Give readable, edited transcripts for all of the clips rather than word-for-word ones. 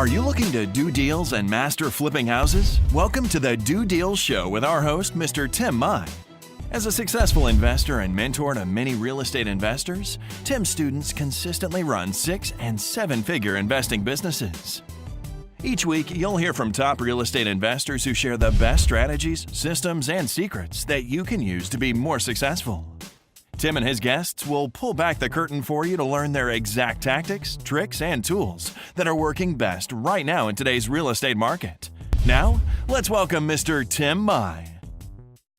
Are you looking to do deals and master flipping houses? Welcome to the Do Deals Show with our host, Mr. Tim Mai. As a successful investor and mentor to many real estate investors, Tim's students consistently run 6- and 7-figure investing businesses. Each week, you'll hear from top real estate investors who share the best strategies, systems, and secrets that you can use to be more successful. Tim and his guests will pull back the curtain for you to learn their exact tactics, tricks, and tools that are working best right now in today's real estate market. Now, let's welcome Mr. Tim Mai.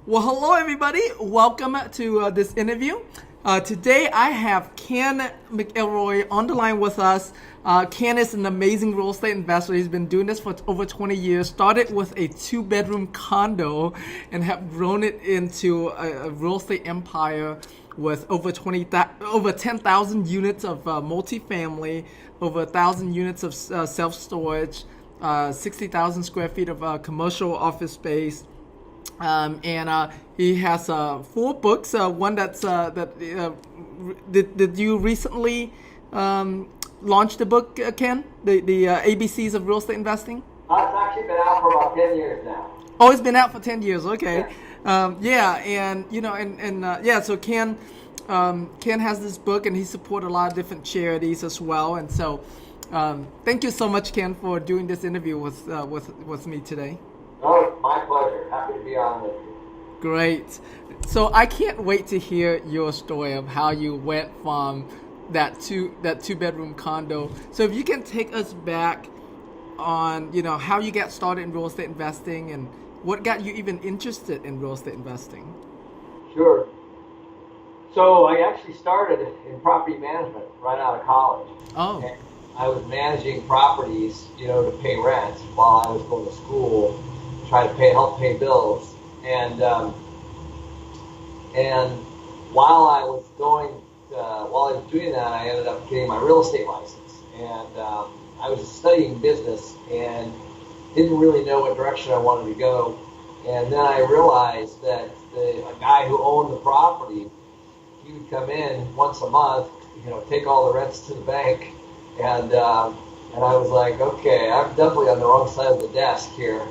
Well, hello everybody. Welcome to this interview. Today I have Ken McElroy on the line with us. Ken is an amazing real estate investor. He's been doing this for over 20 years. Started with a 2-bedroom condo and have grown it into a real estate empire with over 10,000 units of multifamily, over 1,000 units of self-storage, 60,000 square feet of commercial office space. And he has 4 books. One that's did you recently launch the book, Ken? The ABCs of Real Estate Investing? It's actually been out for about 10 years now. Oh, it's been out for 10 years. Okay. Yeah. So Ken has this book, and he supports a lot of different charities as well. And so, thank you so much, Ken, for doing this interview with me today. Oh, my pleasure. Happy to be on with you. Great. So I can't wait to hear your story of how you went from that 2-bedroom condo. So if you can take us back on, how you got started in real estate investing and what got you even interested in real estate investing. Sure. So I actually started in property management right out of college. Oh. And I was managing properties, to pay rent while I was going to school, try to help pay bills. And while I was doing that, I ended up getting my real estate license. And I was studying business and didn't really know what direction I wanted to go. And then I realized that a guy who owned the property, he would come in once a month, take all the rents to the bank. And I was like, okay, I'm definitely on the wrong side of the desk here.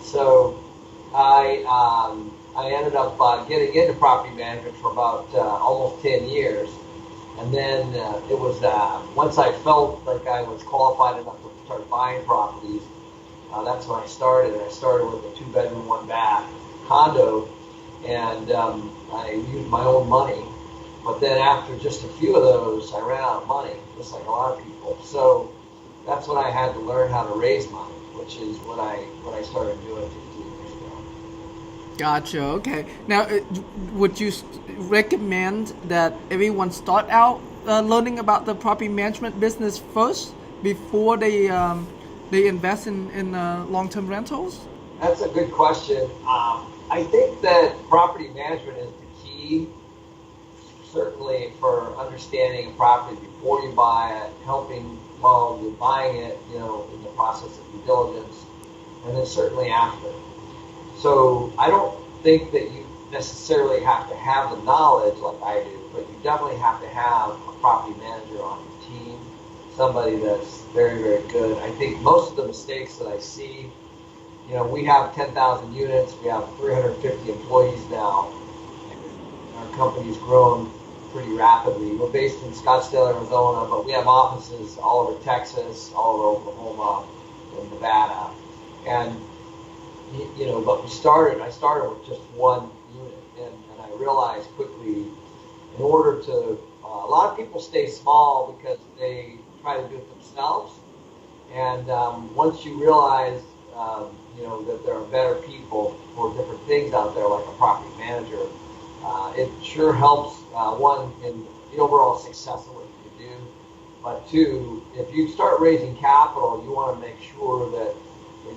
So I ended up getting into property management for about almost 10 years. And then it was once I felt like I was qualified enough to start buying properties, that's when I started. I started with a 2-bedroom, 1-bath condo, and I used my own money. But then after just a few of those, I ran out of money, just like a lot of people. So that's when I had to learn how to raise money, which is what I started doing 15 years ago. Gotcha. Okay. Now, would you recommend that everyone start out learning about the property management business first before they invest in long-term rentals? That's a good question. I think that property management is the key, certainly for understanding a property before you buy it, helping while you're buying it, in the process of due diligence, and then certainly after. So I don't think that you necessarily have to have the knowledge like I do, but you definitely have to have a property manager on your team, somebody that's very, very good. I think most of the mistakes that I see, we have 10,000 units, we have 350 employees now, and our company's grown pretty rapidly. We're based in Scottsdale, Arizona, but we have offices all over Texas, all over Oklahoma, and Nevada. And but I started with just one unit, and I realized quickly, in order to, a lot of people stay small because they try to do it themselves. And once you realize, that there are better people for different things out there, like a property manager, it sure helps, one, in the overall success of what you do, but two, if you start raising capital, you want to make sure that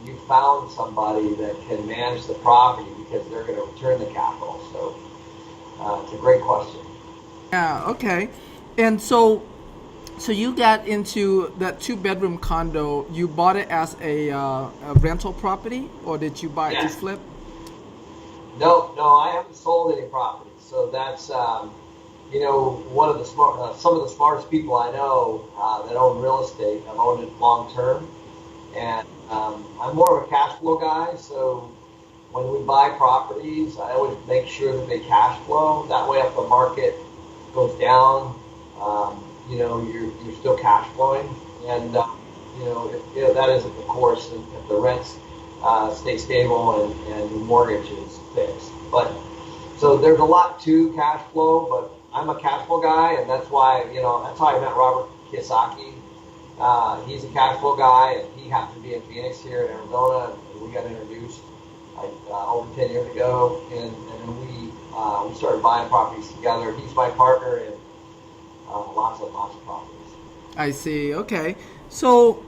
you found somebody that can manage the property because they're going to return the capital. So it's a great question. Yeah, okay. And so you got into that 2-bedroom condo. You bought it as a rental property, or did you buy it to flip? No, I haven't sold any property. So that's one of the some of the smartest people I know that own real estate have owned it long term, And I'm more of a cash flow guy, so when we buy properties, I always make sure that they cash flow. That way, if the market goes down, you're still cash flowing. And if that isn't the course, if the rents stay stable and the mortgage is fixed. But so there's a lot to cash flow, but I'm a cash flow guy, and that's why that's how I met Robert Kiyosaki. He's a cash flow guy, and he happened to be in Phoenix here in Arizona, and we got introduced like over 10 years ago, and then we started buying properties together. He's my partner in lots of properties. I see. Okay. So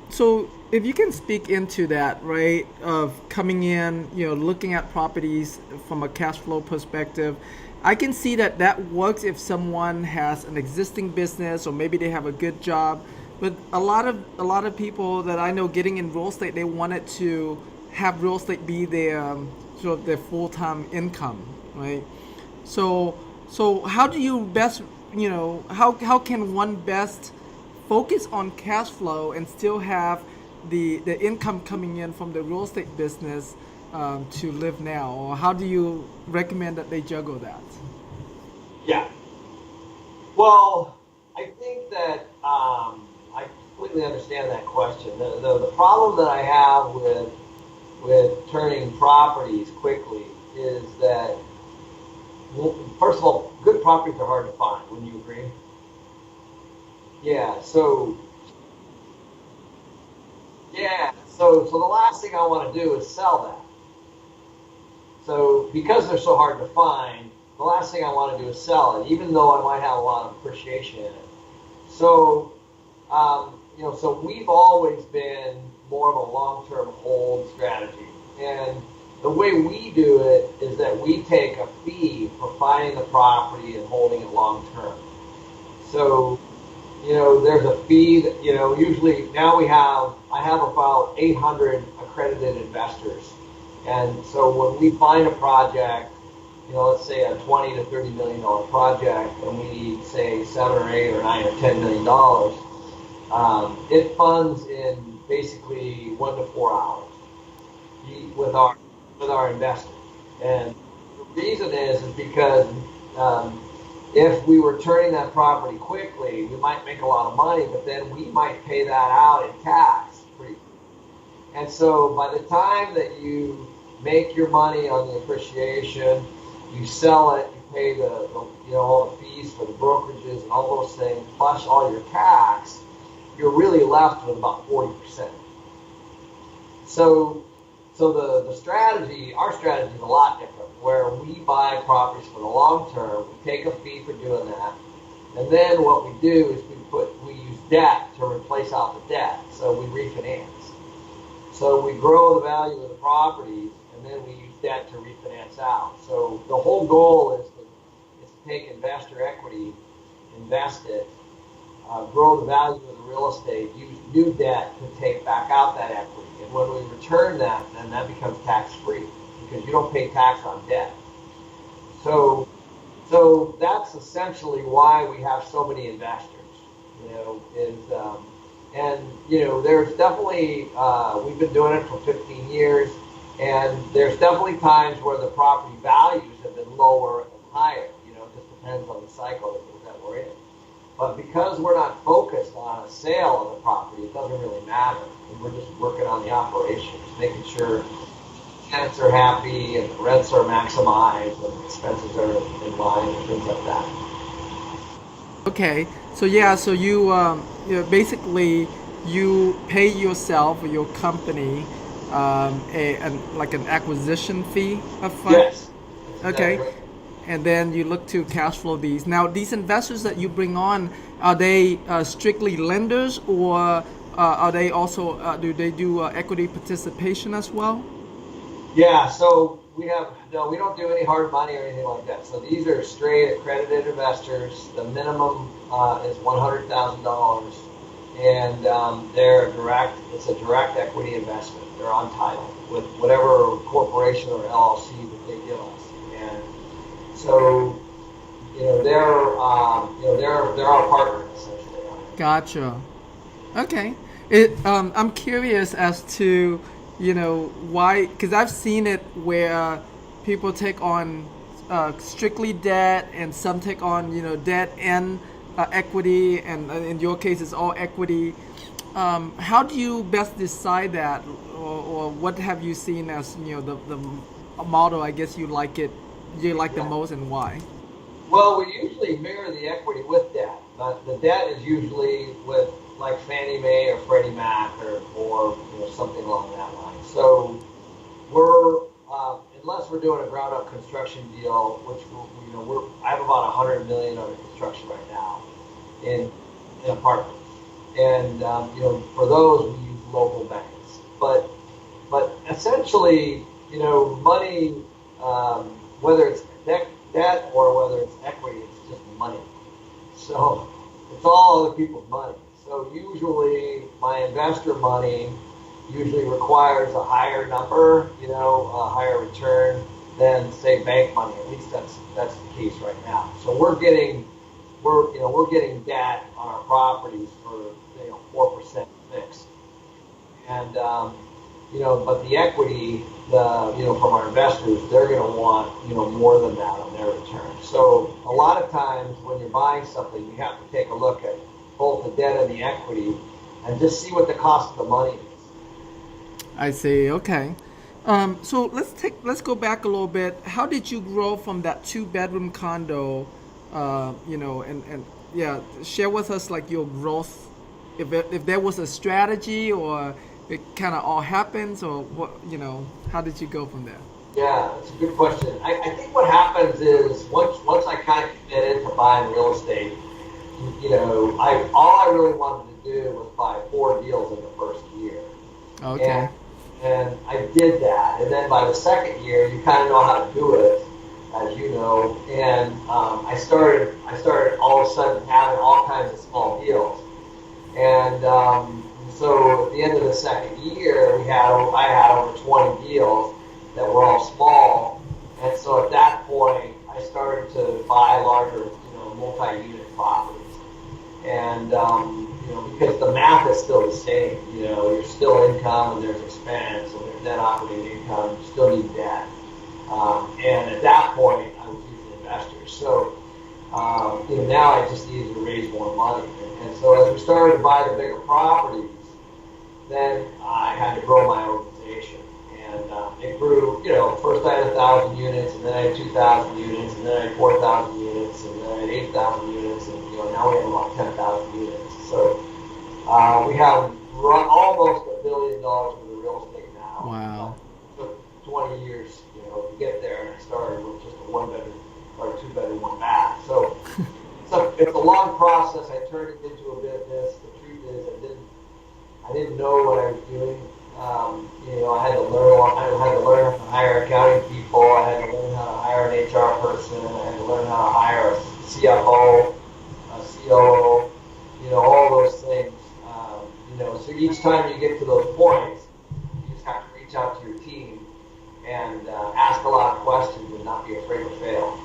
if you can speak into that, right, of coming in, looking at properties from a cash flow perspective, I can see that works if someone has an existing business or maybe they have a good job. But a lot of people that I know getting in real estate, they wanted to have real estate be their sort of their full-time income, right? So how do you best, how can one best focus on cash flow and still have the income coming in from the real estate business to live now? Or how do you recommend that they juggle that? Yeah. Well, I think that I completely understand that question. The problem that I have with turning properties quickly is that, well, first of all, good properties are hard to find. Wouldn't you agree? Yeah. So the last thing I want to do is sell that. So because they're so hard to find, the last thing I want to do is sell it, even though I might have a lot of appreciation in it. So, so we've always been more of a long-term hold strategy. And the way we do it is that we take a fee for finding the property and holding it long-term. So, there's a fee that, usually now I have about 800 accredited investors. And so when we find a project, let's say a $20 to $30 million project, and we need, say, $7 or $8 or $9 or $10 million, it funds in basically 1 to 4 hours with our investors. And the reason is because if we were turning that property quickly, we might make a lot of money, but then we might pay that out in tax. And so by the time that you make your money on the appreciation, you sell it, you pay the all the fees for the brokerages and all those things, plus all your tax, you're really left with about 40%. So the strategy, our strategy is a lot different, where we buy properties for the long term, we take a fee for doing that, and then what we do is we use debt to replace out the debt, so we refinance. So we grow the value of the properties, and then we use debt to refinance out. So the whole goal is to take investor equity, invest it, grow the value of the real estate, use new debt to take back out that equity. And when we return that, then that becomes tax-free because you don't pay tax on debt. So that's essentially why we have so many investors. There's definitely, we've been doing it for 15 years, and there's definitely times where the property values have been lower and higher. It just depends on the cycle that we're in. But because we're not focused on a sale of the property, it doesn't really matter. We're just working on the operations, making sure tenants are happy and the rents are maximized and expenses are in line and things like that. Okay, so you basically you pay yourself or your company like an acquisition fee upfront. Yes. Okay, Exactly. and then you look to cash flow these. Now, these investors that you bring on, are they strictly lenders, or are they also do they do equity participation as well? Yeah, so we don't do any hard money or anything like that. So these are straight accredited investors. The minimum is $100,000, and it's a direct equity investment. They're on title with whatever corporation or LLC that they give us. And so, they're our partners essentially. Gotcha. Okay. I'm curious as to, why, because I've seen it where people take on strictly debt, and some take on, debt and equity, and in your case, it's all equity. How do you best decide that, or what have you seen as, the model? I guess you like the Yeah. most, and why? Well, we usually mirror the equity with debt, but the debt is usually with like Fannie Mae or Freddie Mac or something along that line. So we're unless we're doing a ground up construction deal, which I have about 100 million under construction right now in apartments, and for those we use local banks, but essentially money, whether it's debt or whether it's equity, it's just money. So it's all other people's money. So usually my investor money usually requires a higher number, a higher return than say bank money. At least that's the case right now. So we're getting debt on our properties for 4% fixed, and but the equity, from our investors, they're going to want more than that on their return. So a lot of times when you're buying something, you have to take a look at both the debt and the equity, and just see what the cost of the money is. I see. Okay. So let's go back a little bit. How did you grow from that 2-bedroom condo? And yeah, share with us like your growth. If there was a strategy, or it kind of all happens, or what? How did you go from there? Yeah, that's a good question. I think what happens is once I kind of committed to buying real estate, all I really wanted to do was buy 4 deals in the first year. Okay. And I did that, and then by the second year, you kind of know how to do it, as you know. And I started all of a sudden having all kinds of small deals, and so at the end of the second year, I had over 20 deals that were all small, and so at that point, I started to buy larger, multi-unit properties. And because the math is still the same, you're still income and there's expense, and there's net operating income, you still need debt. And at that point, I was using investors. So now I just needed to raise more money. And so as we started to buy the bigger properties, then I had to grow my organization. And it grew, first I had 1,000 units, and then I had 2,000 units, and then I had 4,000 units, and then I had 8,000 units, and now we have about 10,000 units. So we have almost $1 billion worth of real estate now. Wow. It took 20 years, to get there, and I started with just a 1-bedroom or 2-bedroom, 1 bath. So it's a long process. I turned it into a business. The truth is, I didn't know what I was doing. I had to learn how to hire accounting people. I had to learn how to hire an HR person. I had to learn how to hire a CFO, a COO, all those things. So each time you get to those points, you just have to reach out to your team and ask a lot of questions and not be afraid to fail.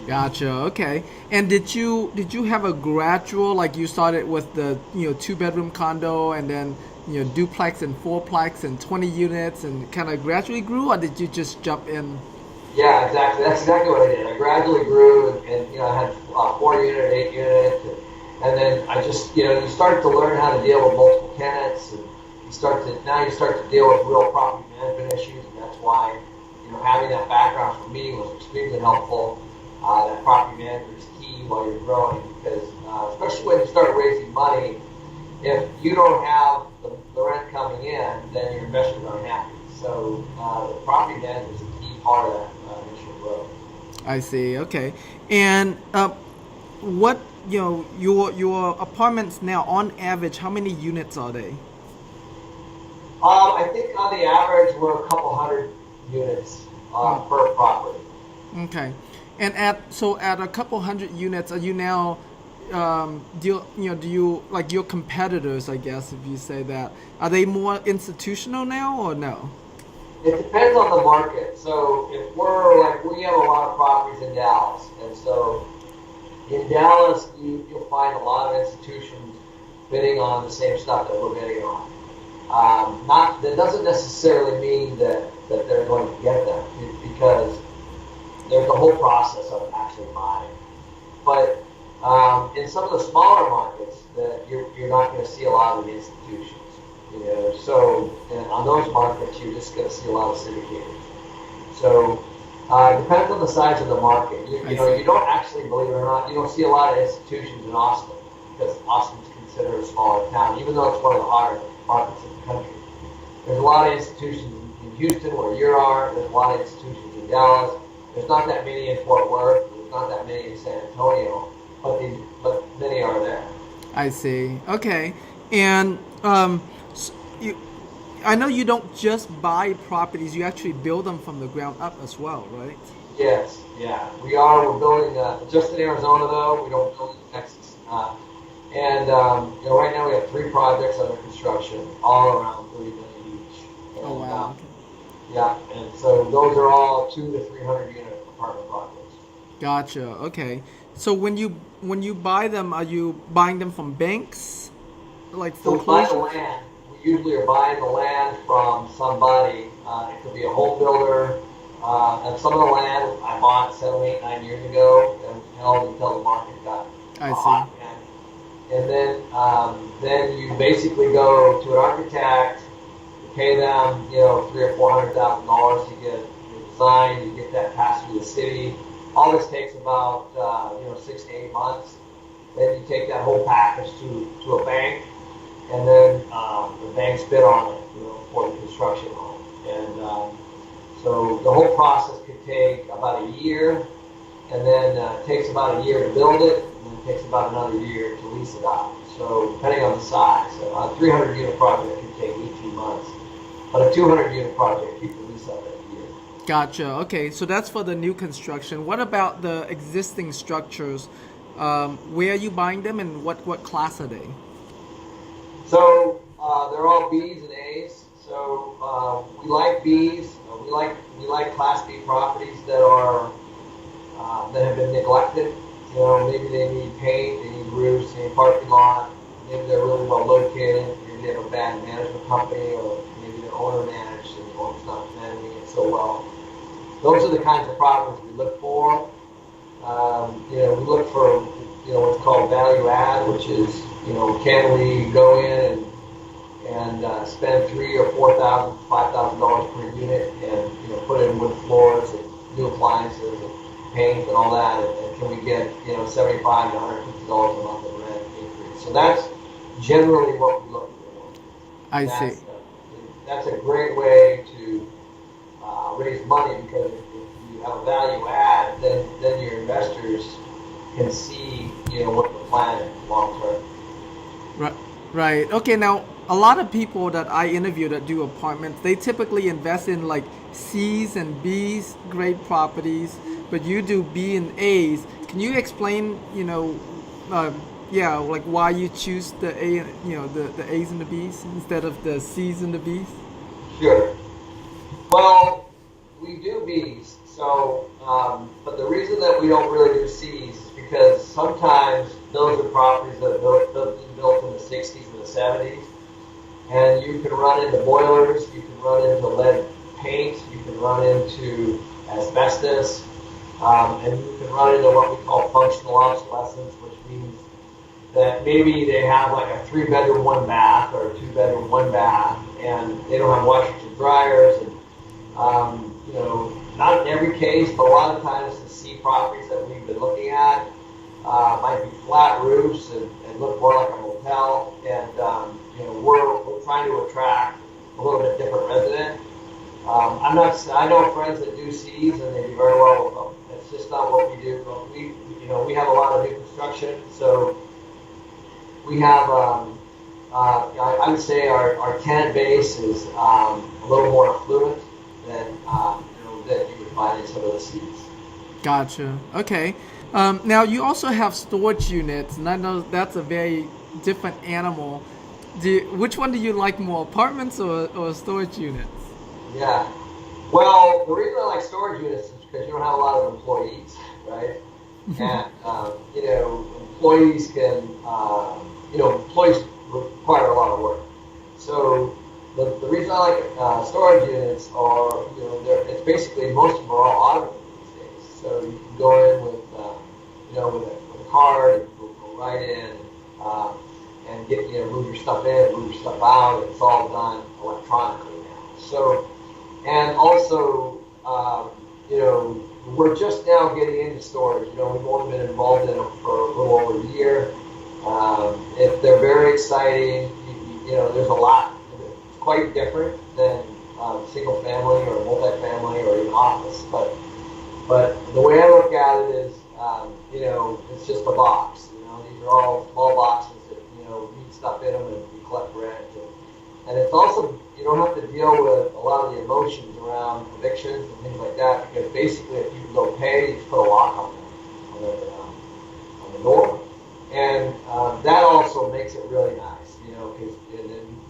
Gotcha. Okay. And did you have a gradual, like you started with the 2-bedroom condo, and then duplex and fourplex and 20 units, and kind of gradually grew, or did you just jump in? Yeah, exactly. That's exactly what I did. I gradually grew, and I had 4 unit, 8 unit, and then I just you start to learn how to deal with multiple tenants, and you start to deal with real property management issues, and that's why having that background for me was extremely helpful. That property management is key while you're growing, because especially when you start raising money, if you don't have the rent coming in, then your investors aren't happy. So the property management is a key part of that initial growth. I see. Okay. And what your apartments now, on average, how many units are they? I think on the average we're a couple hundred units per property. Okay. And at a couple hundred units, are you now do you like your competitors, I guess, if you say that, are they more institutional now or no? It depends on the market. So if we have a lot of properties in Dallas, and so in Dallas you'll find a lot of institutions bidding on the same stuff that we're bidding on. That doesn't necessarily mean that they're going to get them, because there's the whole process of actually buying. But in some of the smaller markets, that you're not going to see a lot of the institutions. So on those markets, you're just going to see a lot of syndicators. So it depends on the size of the market. You don't actually, believe it or not, you don't see a lot of institutions in Austin, because Austin's considered a smaller town, even though it's one of the hotter markets in the country. There's a lot of institutions in Houston, where you are. There's a lot of institutions in Dallas. There's not that many in Fort Worth. There's not that many in San Antonio, but many are there. I see. Okay. And I know you don't just buy properties, you actually build them from the ground up as well, right? Yes, yeah. We're building, just in Arizona though, we don't build in Texas. Right now we have 3 projects under construction, all around $30 million each. And, oh, wow. Yeah, and so those are all 200 to 300 unit apartment projects. Gotcha, okay. So when you buy them, are you buying them from banks? Like So we buy the foreclosures? land. We usually are buying the land from somebody. It could be a home builder. And some of the land I bought 7, 8, 9 years ago and held until the market got hot. And then you basically go to an architect, you pay them, $300,000 or $400,000 to get your design, you get that passed through the city. All this takes about 6 to 8 months. Then you take that whole package to a bank, and then the banks bid on it, for the construction loan. And so the whole process could take about a year, and then it takes about a year to build it, and then it takes about another year to lease it out. So depending on the size, a 300 unit project could take 18 months, but a 200 unit project you can lease out in a year. Gotcha. Okay, so that's for the new construction. What about the existing structures? Where are you buying them, and what class are they? So they're all B's and A's. So we like B's. We like Class B properties that are that have been neglected. Maybe they need paint, they need roofs, they need parking lot. Maybe they're really well located. Maybe they have a bad management company, or maybe their owner managed and the owner's not managing it so well. Those are the kinds of properties we look for. We look for what's called value add, which is can we go in and spend $3,000 or $4,000, $5,000 per unit and put in wood floors and new appliances and paint and all that, and can we get $75 to $150 a month in rent increase? So that's generally what we look for. I see. That's a great way to raise money, because if you have a value add, then your investors can see what the plan is long term. Right. Okay. Now, a lot of people that I interview that do apartments, they typically invest in like C's and B's grade properties, but you do B and A's. Can you explain, like why you choose the A, the A's and the B's instead of the C's and the B's? Sure. Well, we do B's. So, but the reason that we don't really do C's is because sometimes those are properties that are built in the 60s and the 70s, and you can run into boilers, you can run into lead paint, you can run into asbestos, and you can run into what we call functional obsolescence, which means that maybe they have like a 3-bedroom, 1 bath, or a 2-bedroom, 1 bath, and they don't have washers and dryers, and not in every case, but a lot of times the C properties that we've been looking at might be flat roofs and look more like a motel, and we're trying to attract a little bit different resident. I know friends that do C's and they do very well with them. It's just not what we do. But we have a lot of new construction, so we have. I would say our tenant base is a little more affluent than that you would find in some of the C's. Gotcha. Okay. Now you also have storage units, and I know that's a very different animal. Which one do you like more, apartments or storage units? Yeah. Well, the reason I like storage units is because you don't have a lot of employees, right? And employees can, employees require a lot of work. So the reason I like storage units are, it's basically, most of them are all automated these days. So you can go in with, with a card, and go right in, and get, move your stuff in, move your stuff out. It's all done electronically now. So, and also, we're just now getting into storage. We've only been involved in it for a little over a year. They're very exciting. There's a lot. It's quite different than single family or multifamily or even office. But the way I look at it is, it's just a box. These are all small boxes that need stuff in them, and you collect rent. And it's also, you don't have to deal with a lot of the emotions around evictions and things like that, because basically if you don't pay, you just put a lock on the door. And that also makes it really nice, because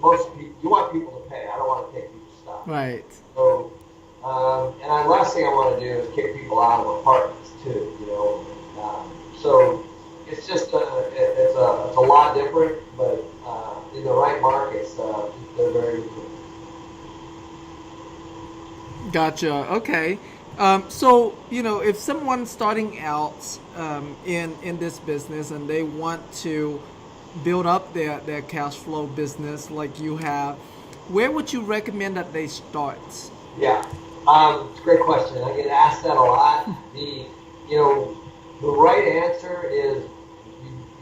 most people, you want people to pay. I don't want to take people's stuff. Right. So, and the last thing I want to do is kick people out of apartments too, so it's just, it's a lot different, but in the right markets, they're very good. Gotcha. Okay. So, if someone's starting out in this business and they want to build up their cash flow business like you have, where would you recommend that they start? Yeah, it's a great question. I get asked that a lot. The right answer is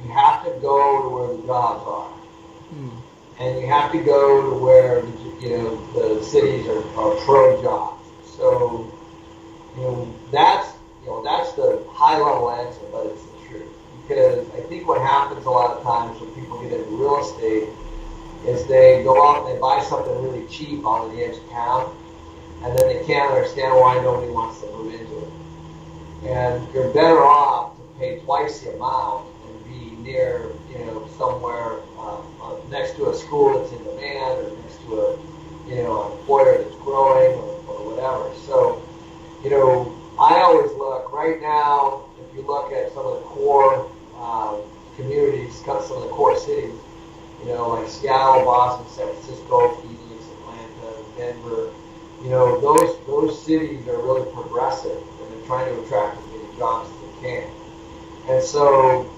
you have to go to where the jobs are. And you have to go to where the cities are pro jobs. So that's the high level answer, but it's the truth. Because I think what happens a lot of times when people get into real estate is they go out and they buy something really cheap on the edge of town, and then they can't understand why nobody wants to move into it. And you're better off to pay twice the amount and be near somewhere next to a school that's in demand, or next to an employer that's growing, or whatever. So, I always look right now. If you look at some of the core communities, some of the core cities, like Seattle, Boston, San Francisco, Phoenix, Atlanta, Denver. Those cities are really progressive, and they're trying to attract as many jobs as they can. And so,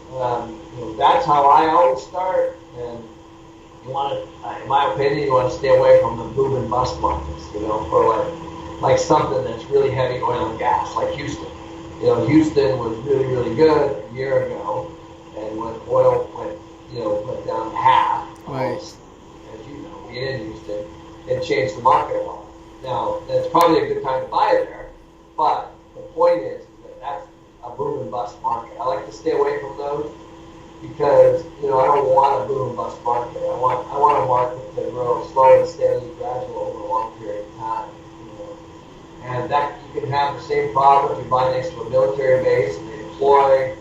that's how I always start. And you want to, in my opinion, you want to stay away from the boom and bust markets. For like something that's really heavy oil and gas, like Houston. Houston was really, really good a year ago, and when oil went down to half, almost, as you know, being in Houston, it changed the market a lot. Now, that's probably a good time to buy it there, but the point is that that's a boom and bust market. I like to stay away from those because, I don't want a boom and bust market. I want a market to grow slow and steady, gradual over a long period of time. And that you can have the same problem if you buy next to a military base and they deploy,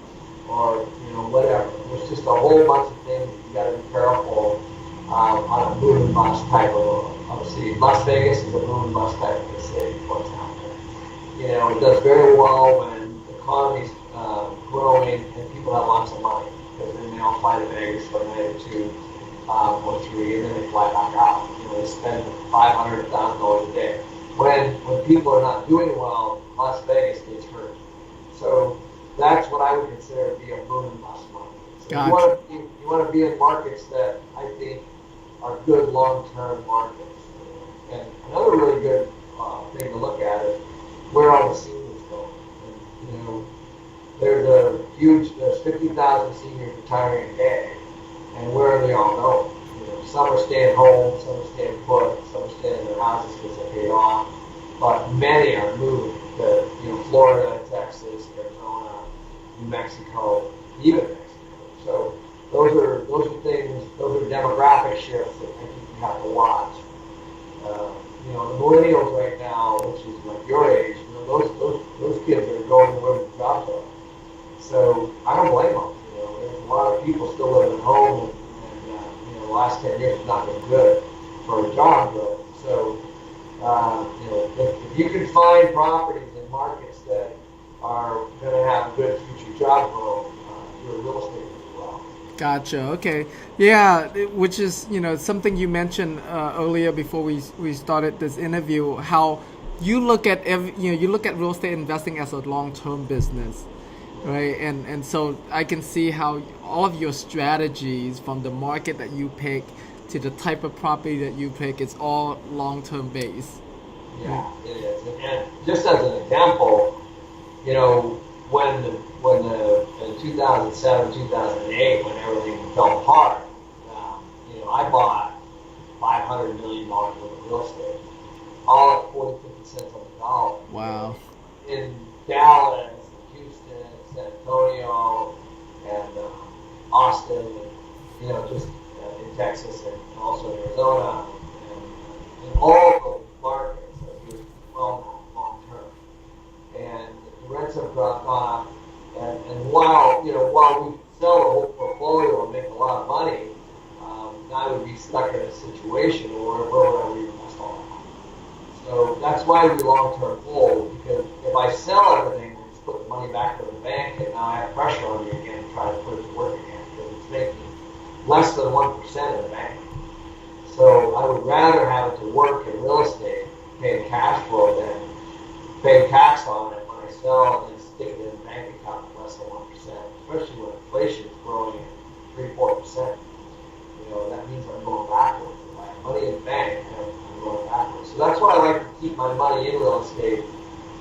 or whatever. There's just a whole bunch of things that you got to be careful on a boom and bust type of a city. Las Vegas is a boom and bust type of a city. What's out there? It does very well when the economy's growing and people have lots of money, because then they all fly to Vegas for a night or two or three, and then they fly back out. They spend $500,000 a day. When people are not doing well, Las Vegas gets hurt. So that's what I would consider to be a boom and bust market. So Gotcha. you want to be in markets that I think are good long-term markets. And another really good thing to look at is where all the seniors go. And, there's 50,000 seniors retiring a day, and where are they all going? Some are staying home, some are staying put, some are staying in their houses because they paid off, but many are moving to Florida, Texas, Arizona, New Mexico, even Mexico. So those are things, those are demographic shifts that I think you have to watch. The millennials right now, which is like your age, those kids are going where the jobs are. So I don't blame them. There's a lot of people still living at home, and the last 10 years has not been good for job growth. So, if you can find properties in markets that are going to have good future job growth, you're a real estate as well. Gotcha. Okay. Yeah, which is, something you mentioned earlier before we started this interview, how you look at you look at real estate investing as a long-term business, right? And so I can see how all of your strategies, from the market that you pick to the type of property that you pick, it's all long-term based. Yeah, it is. And just as an example, you know, in 2007, 2008, when everything fell apart, I bought $500 million worth of real estate, all at 40, 50 cents on the dollar. Wow. In Dallas, Houston, San Antonio, and Austin, and, just in Texas and also in Arizona, and all those markets that do well long term. And the rents have gone up, and while we sell the whole portfolio and make a lot of money, I would be stuck in a situation where would I reinvest all that money? So that's why we long-term hold, because if I sell everything and just put the money back to the bank, and now I have pressure on me again to try to put it to work again, because it's making less than 1% in the bank. So I would rather have it to work in real estate, paying cash flow, than paying tax on it when I sell and then stick it in the bank account at less than 1%, especially when inflation is growing at 3-4%. That means I'm going backwards. If I have money in the bank, I'm going backwards. So that's why I like to keep my money in real estate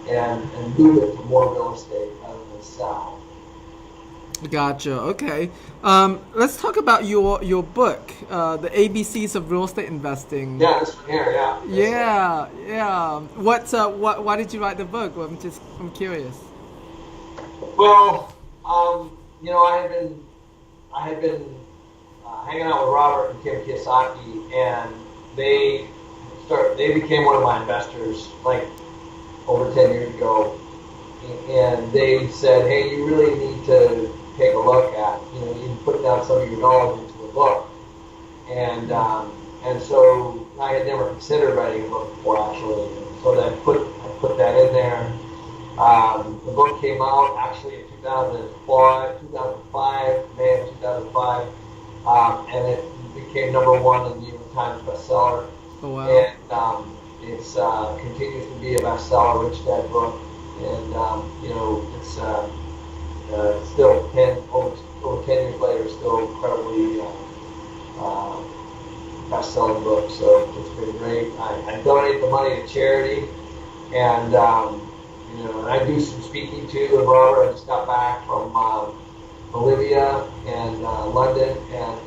and move it to more real estate rather than sell. Gotcha. Okay. Let's talk about your book, The ABCs of Real Estate Investing. Yeah, this one here. Yeah. Yeah. Why did you write the book? I'm curious. Well, I had been hanging out with Robert and Kim Kiyosaki, and they became one of my investors like over 10 years ago, and they said, hey, you really need to take a look at, you need to put down some of your knowledge into a book. And so I had never considered writing a book before, actually. So I put that in there. The book came out actually in 2005, May of 2005. And it became #1 in the New York Times bestseller. Oh, wow. And it's continues to be a bestseller, Rich Dad book. And it's still over 10 years later, still incredibly best-selling book. So it's been great. I donate the money to charity, and I do some speaking too. And Robert, I just got back from Bolivia and London and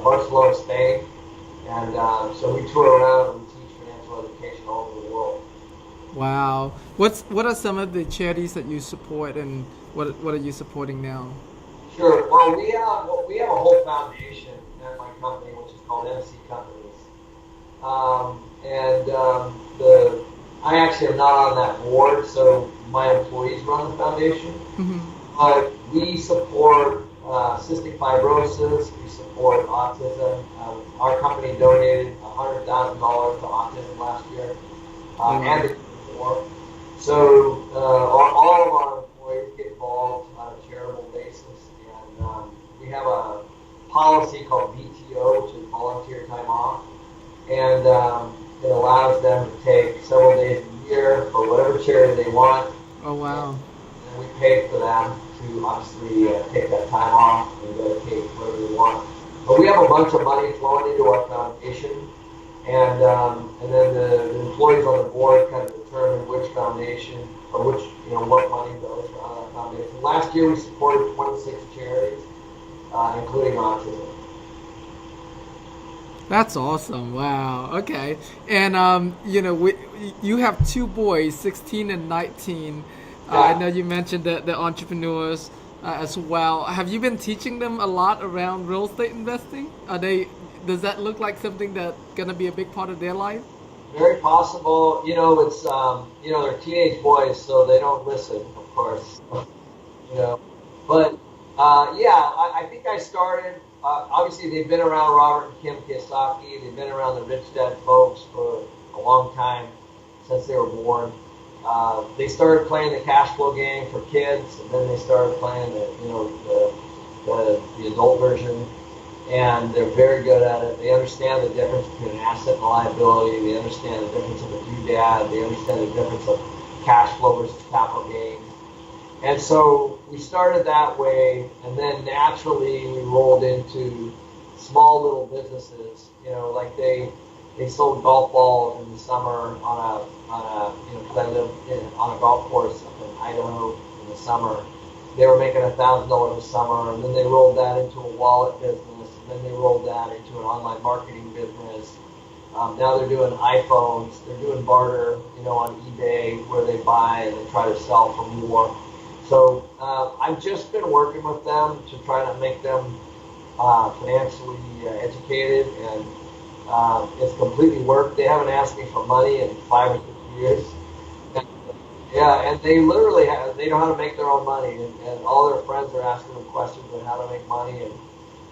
Barcelona, Spain, and so we tour around and we teach financial education all over the world. Wow. What are some of the charities that you support, and what are you supporting now? Sure. Well, we have a whole foundation at my company, which is called MC Companies, I actually am not on that board, so my employees run the foundation. Mm-hmm. But we support cystic fibrosis, we support autism. Our company donated $100,000 to autism last year, and the year before. So all of our employees get involved on a charitable basis, and we have a policy called VTO, which is volunteer time off, and it allows them to take several days a year for whatever charity they want. Oh, wow. And we pay for them to obviously take that time off and dedicate whatever they want. But we have a bunch of money flowing into our foundation, and then the employees on the board kind of determine which foundation or what money goes to that foundation. Last year we supported 26 charities, including autism. That's awesome. Wow. Okay. And you have two boys, 16 and 19. I know you mentioned the entrepreneurs as well. Have you been teaching them a lot around real estate investing? Does that look like something that's gonna be a big part of their life? Very possible. It's they're teenage boys, so they don't listen, of course. But I think I started. Obviously, they've been around Robert and Kim Kiyosaki. They've been around the Rich Dad folks for a long time, since they were born. They started playing the cash flow game for kids, and then they started playing the the adult version, and they're very good at it. They understand the difference between an asset and a liability. They understand the difference of a doodad. They understand the difference of cash flow versus capital gains. And so we started that way, and then naturally we rolled into small little businesses. Like they sold golf balls in the summer on a because I live on a golf course up in Idaho in the summer. They were making $1,000 a summer, and then they rolled that into a wallet business, and then they rolled that into an online marketing business. Now they're doing iPhones. They're doing barter, on eBay, where they buy and they try to sell for more. So I've just been working with them to try to make them financially educated, and it's completely worked. They haven't asked me for money in 5 or 6 years. Yeah, and they literally they know how to make their own money, and all their friends are asking them questions on how to make money. And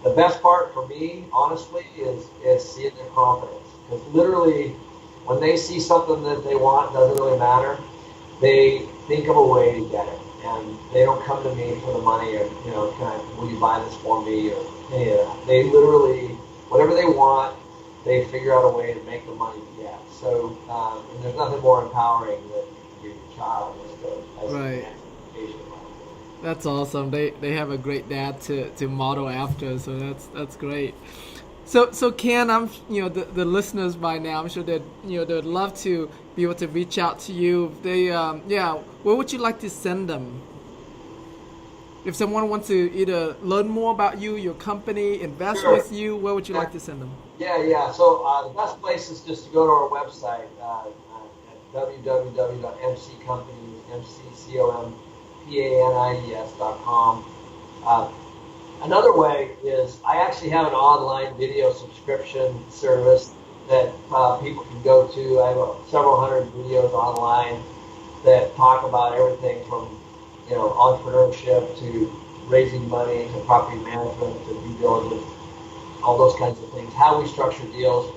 the best part for me, honestly, is seeing their confidence. Because literally, when they see something that they want, doesn't really matter, they think of a way to get it. And they don't come to me for the money or, will you buy this for me or any of that. They literally, whatever they want, they figure out a way to make the money to get. So, and there's nothing more empowering than your child as right. an education. That's awesome. They have a great dad to model after, so that's great. So Ken, I'm the listeners by now, I'm sure that they'd love to be able to reach out to you. They where would you like to send them? If someone wants to either learn more about you, your company, invest Sure. with you, where would you like to send them? Yeah. So the best place is just to go to our website at www.mccompanies.com. Another way is I actually have an online video subscription service that people can go to. I have several hundred videos online that talk about everything from entrepreneurship to raising money to property management to due diligence, all those kinds of things, how we structure deals.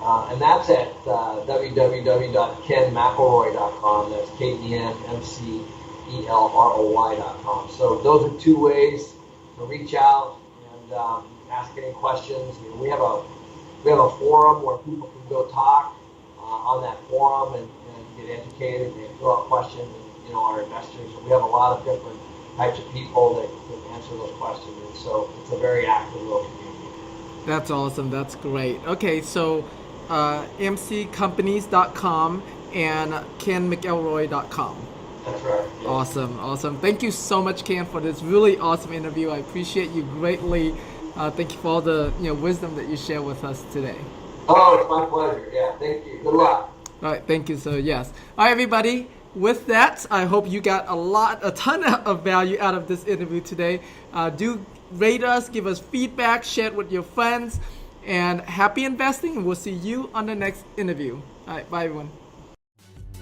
And that's at www.kenmcelroy.com. That's KenMcElroy.com. So those are two ways to reach out and ask any questions. We have a forum where people can go talk on that forum and get educated and throw out questions. And, our investors. We have a lot of different types of people that answer those questions. And so it's a very active little community. That's awesome. That's great. Okay, so mccompanies.com and kenmcelroy.com. That's right. Yeah. Awesome. Thank you so much, Ken, for this really awesome interview. I appreciate you greatly. Thank you for all the wisdom that you share with us today. Oh, it's my pleasure. Yeah, thank you. Good luck. All right, thank you. So yes. All right, everybody. With that, I hope you got a ton of value out of this interview today. Do rate us, give us feedback, share it with your friends, and happy investing. And we'll see you on the next interview. All right, bye everyone.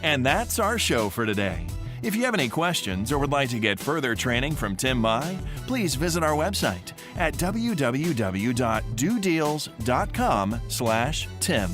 And that's our show for today. If you have any questions or would like to get further training from Tim Mai, please visit our website at www.dodeals.com/Tim.